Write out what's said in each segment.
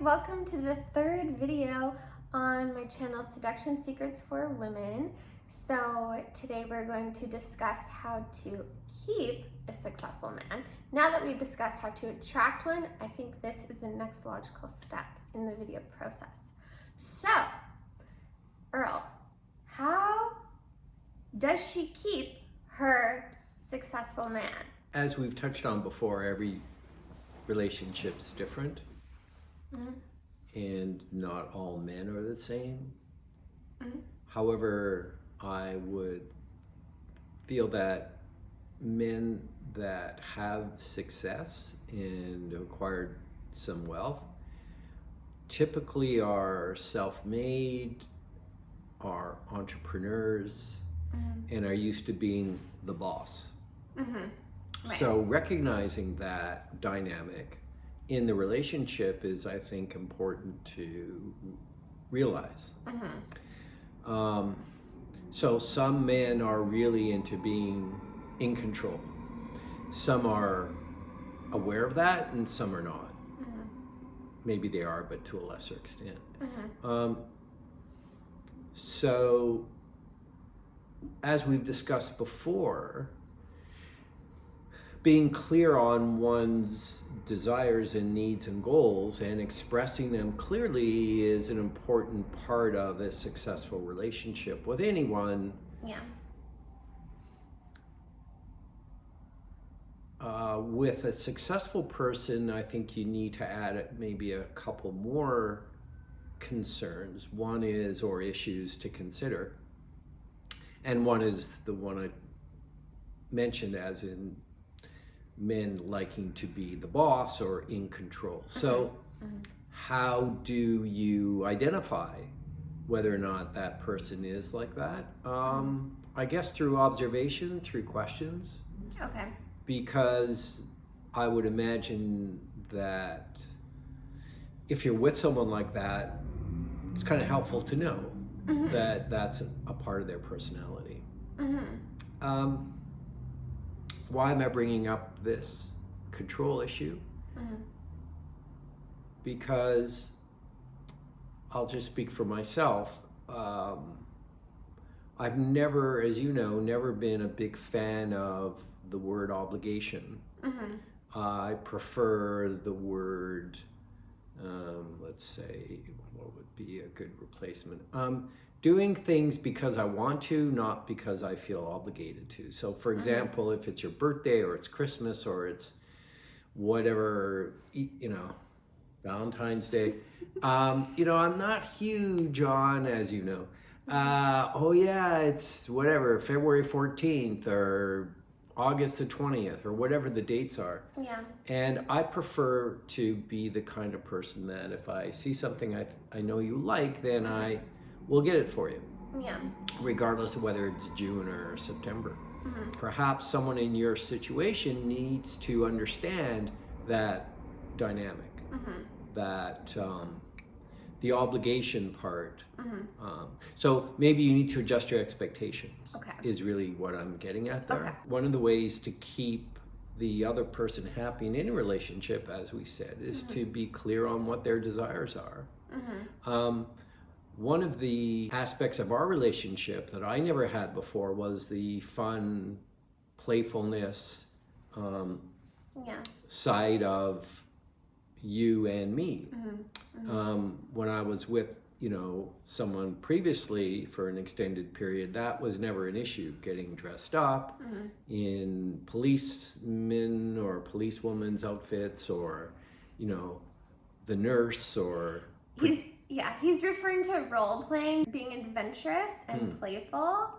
welcome to the third video on my channel Seduction Secrets for Women. So today we're going to discuss how to keep a successful man. Now that we've discussed how to attract one, I think this is the next logical step in the video process. So, Earl, how does she keep her successful man? As we've touched on before, every relationship's different. And not all men are the same. However, I would feel that men that have success and acquired some wealth typically are self-made, are entrepreneurs, and are used to being the boss. Right. So recognizing that dynamic in the relationship is, I think, important to realize. So some men are really into being in control. Some are aware of that and some are not. Maybe they are, but to a lesser extent. So as we've discussed before, being clear on one's desires and needs and goals and expressing them clearly is an important part of a successful relationship with anyone. Yeah. With a successful person, I think you need to add maybe a couple more concerns. One is, or issues to consider. And one is the one I mentioned, as in men liking to be the boss or in control. So how do you identify whether or not that person is like that? I guess through observation, through questions. Okay. Because I would imagine that if you're with someone like that, it's kind of helpful to know that that's a part of their personality. Why am I bringing up this control issue? Because I'll just speak for myself. I've never, as you know, never been a big fan of the word obligation. I prefer the word, let's say, what would be a good replacement? Doing things because I want to, not because I feel obligated to. So for example, if it's your birthday or it's Christmas or it's whatever, Valentine's Day, I'm not huge on, as you know, oh yeah, it's whatever, February 14th or August the 20th or whatever the dates are. Yeah. And I prefer to be the kind of person that if I see something I know you like, then I will get it for you. Yeah. Regardless of whether it's June or September. Perhaps someone in your situation needs to understand that dynamic, that the obligation part. So maybe you need to adjust your expectations. Okay. Is really what I'm getting at there. Okay. One of the ways to keep the other person happy in any relationship, as we said, is to be clear on what their desires are. One of the aspects of our relationship that I never had before was the fun, playfulness side of you and me. When I was with, someone previously for an extended period, that was never an issue. Getting dressed up in policemen or policewoman's outfits, or, the nurse, or... He's referring to role playing, being adventurous and playful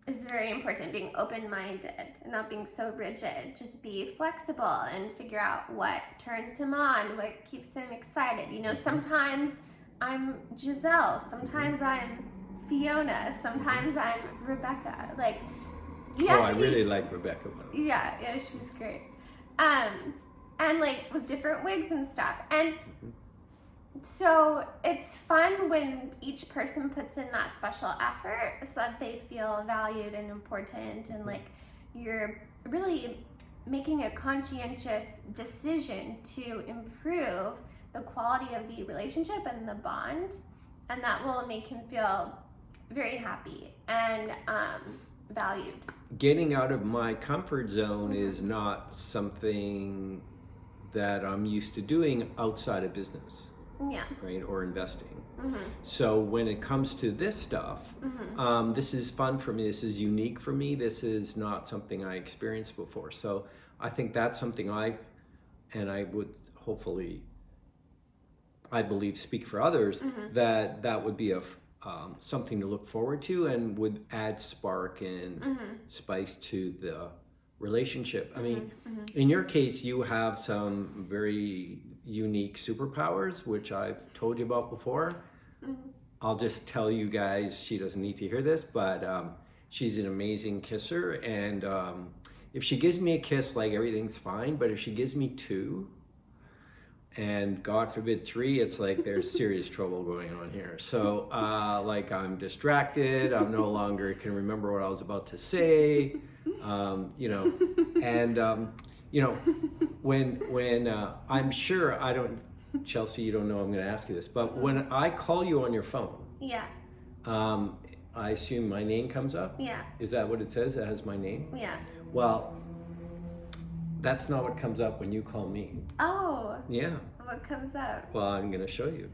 is very important. Being open-minded and not being so rigid. Just be flexible and figure out what turns him on, what keeps him excited. Sometimes I'm Giselle, sometimes I'm Fiona, sometimes I'm Rebecca. Like, you have to be... really like Rebecca. Yeah, she's great. And like with different wigs and stuff. And so it's fun when each person puts in that special effort so that they feel valued and important, and like you're really making a conscientious decision to improve the quality of the relationship and the bond, and that will make him feel very happy and valued. Getting out of my comfort zone is not something that I'm used to doing outside of business, Yeah. right, or investing. Mm-hmm. So when it comes to this stuff, this is fun for me. This is unique for me. This is not something I experienced before. So I think that's something I would hopefully, I believe, speak for others, that would be something to look forward to and would add spark and spice to the relationship. I mean, in your case, you have some very unique superpowers, which I've told you about before. I'll just tell you guys, she doesn't need to hear this, but she's an amazing kisser. And if she gives me a kiss, like, everything's fine. But if she gives me 2, and God forbid 3, it's like there's serious trouble going on here. So like, I'm distracted, I'm no longer can remember what I was about to say, you know, and you know, when I'm sure I don't, Chelsea, you don't know I'm going to ask you this, but when I call you on your phone, Yeah. I assume my name comes up? Yeah. Is that what it says? It has my name? Yeah. Well, that's not what comes up when you call me. Oh. Yeah. What comes up? Well, I'm going to show you.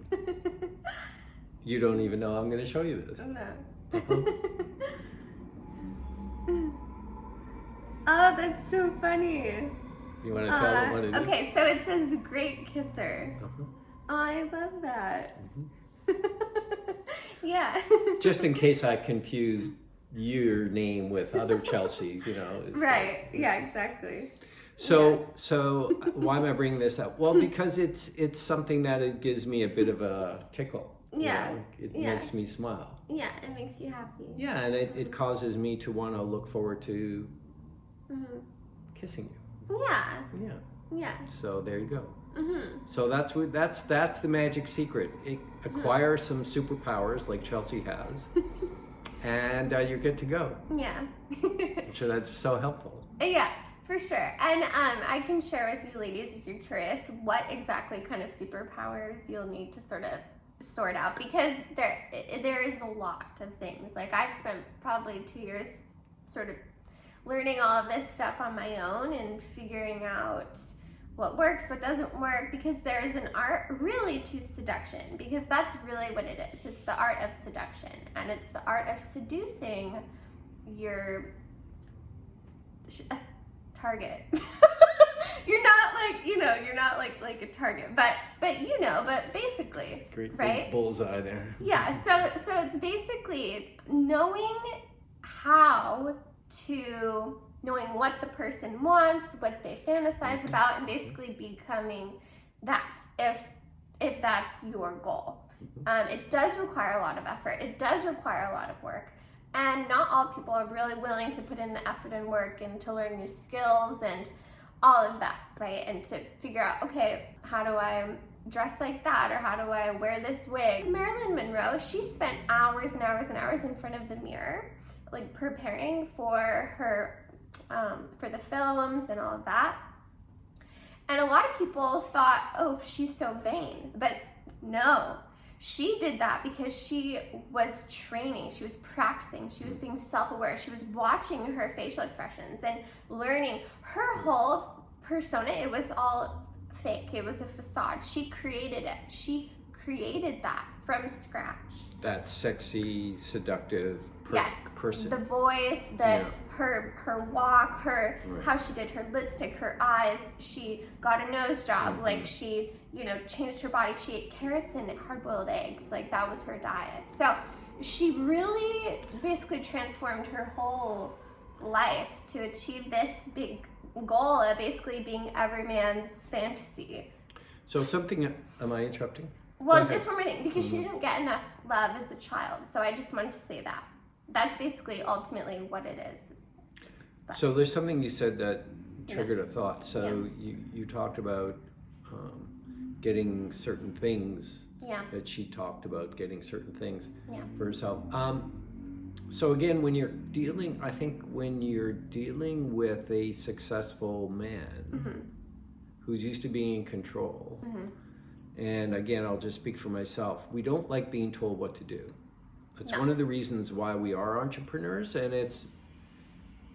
You don't even know I'm going to show you this. No. Uh-huh. Oh, that's so funny. You want to tell them what it is? Okay, so it says Great Kisser. Uh-huh. Oh, I love that. Yeah. Just in case I confused your name with other Chelseas, you know. Right. Yeah, exactly. So why am I bringing this up? Well, because it's something that it gives me a bit of a tickle. Yeah. You know? It makes me smile. Yeah, it makes you happy. Yeah, and it causes me to want to look forward to kissing you. Yeah. Yeah. Yeah. So there you go. Mm-hmm. So that's the magic secret. Acquire some superpowers like Chelsea has, and you're good to go. Yeah. I'm sure that's so helpful. Yeah, for sure. And I can share with you ladies, if you're curious, what exactly kind of superpowers you'll need to sort of sort out, because there is a lot of things. Like, I've spent probably 2 years sort of learning all of this stuff on my own and figuring out what works, what doesn't work, because there is an art really to seduction, because that's really what it is. It's the art of seduction, and it's the art of seducing your target. You're not like a target, but basically, Great right? big bullseye there. Yeah, so it's basically knowing what the person wants, what they fantasize about, and basically becoming that, if that's your goal. It does require a lot of effort. It does require a lot of work. And not all people are really willing to put in the effort and work and to learn new skills and all of that, right? And to figure out, okay, how do I dress like that, or how do I wear this wig? Marilyn Monroe, she spent hours and hours and hours in front of the mirror, like preparing for her, for the films and all of that. And a lot of people thought, oh, she's so vain. But no, she did that because she was training, she was practicing, she was being self-aware, she was watching her facial expressions and learning. Her whole persona, it was all fake, it was a facade. She created it. She created that from scratch. That sexy, seductive person. The voice, her walk, how she did her lipstick, her eyes. She got a nose job, like she, changed her body. She ate carrots and hard-boiled eggs, like that was her diet. So she really basically transformed her whole life to achieve this big goal of basically being every man's fantasy. So am I interrupting? Well, just one more thing, because she didn't get enough love as a child. So I just wanted to say that. That's basically ultimately what it is. But. So there's something you said that triggered a thought. So you talked about getting certain things. Yeah. That she talked about getting certain things Yeah. for herself. So again, when you're dealing with a successful man who's used to being in control, And again, I'll just speak for myself. We don't like being told what to do. It's No. one of the reasons why we are entrepreneurs, and it's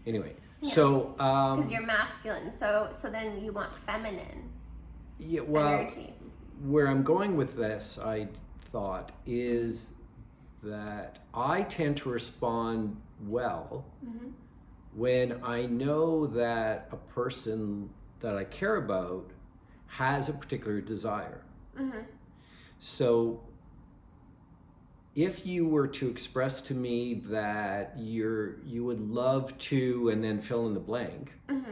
anyway. Yeah. So Because you're masculine, so then you want feminine yeah, well, energy. where I'm going with this, I thought, is that I tend to respond well Mm-hmm. when I know that a person that I care about has a particular desire. Mm-hmm. So if you were to express to me that you would love to, and then fill in the blank, Mm-hmm.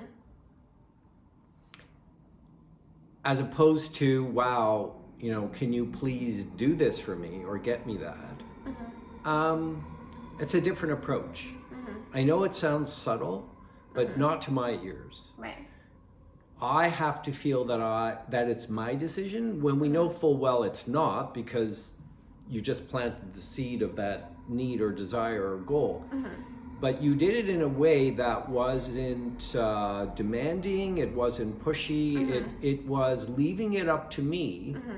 as opposed to, wow, can you please do this for me or get me that? Mm-hmm. It's a different approach. Mm-hmm. I know it sounds subtle, but Mhm. not to my ears. Right. I have to feel that it's my decision when we know full well it's not, because you just planted the seed of that need or desire or goal. Mm-hmm. But you did it in a way that wasn't demanding, it wasn't pushy, Mhm. it was leaving it up to me Mm-hmm.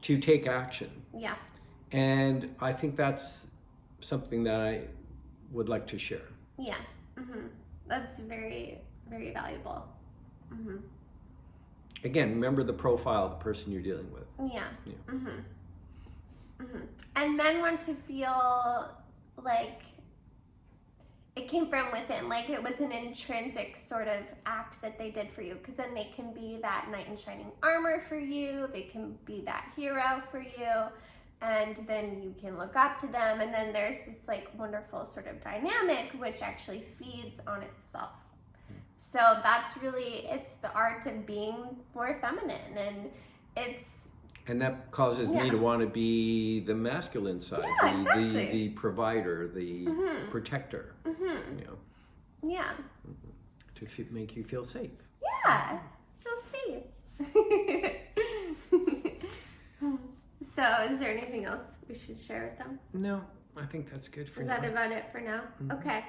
to take action. Yeah. And I think that's something that I would like to share. Yeah. Mm-hmm. That's very, very valuable. Mm-hmm. Again, remember the profile of the person you're dealing with. Yeah. Yeah. Mm-hmm. Mm-hmm. And men want to feel like it came from within, like it was an intrinsic sort of act that they did for you, because then they can be that knight in shining armor for you, they can be that hero for you, and then you can look up to them, and then there's this like wonderful sort of dynamic which actually feeds on itself. So that's really, it's the art of being more feminine, and it's And that causes me Yeah. to want to be the masculine side, Yeah, the exactly. provider, the Mhm. protector, mm-hmm. Yeah. to make you feel safe. Yeah, feel safe. So, is there anything else we should share with them? No, I think that's good for Is now. that about it for now? Mhm. Okay,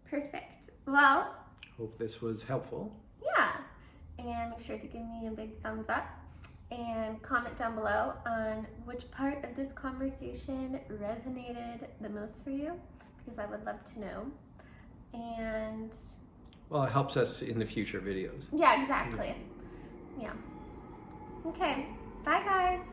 perfect. Well, Hope this was helpful. yeah, and make sure to give me a big thumbs up and comment down below on which part of this conversation resonated the most for you, because I would love to know. And Well, it helps us in the future videos. yeah, exactly. Yeah. Okay, bye guys.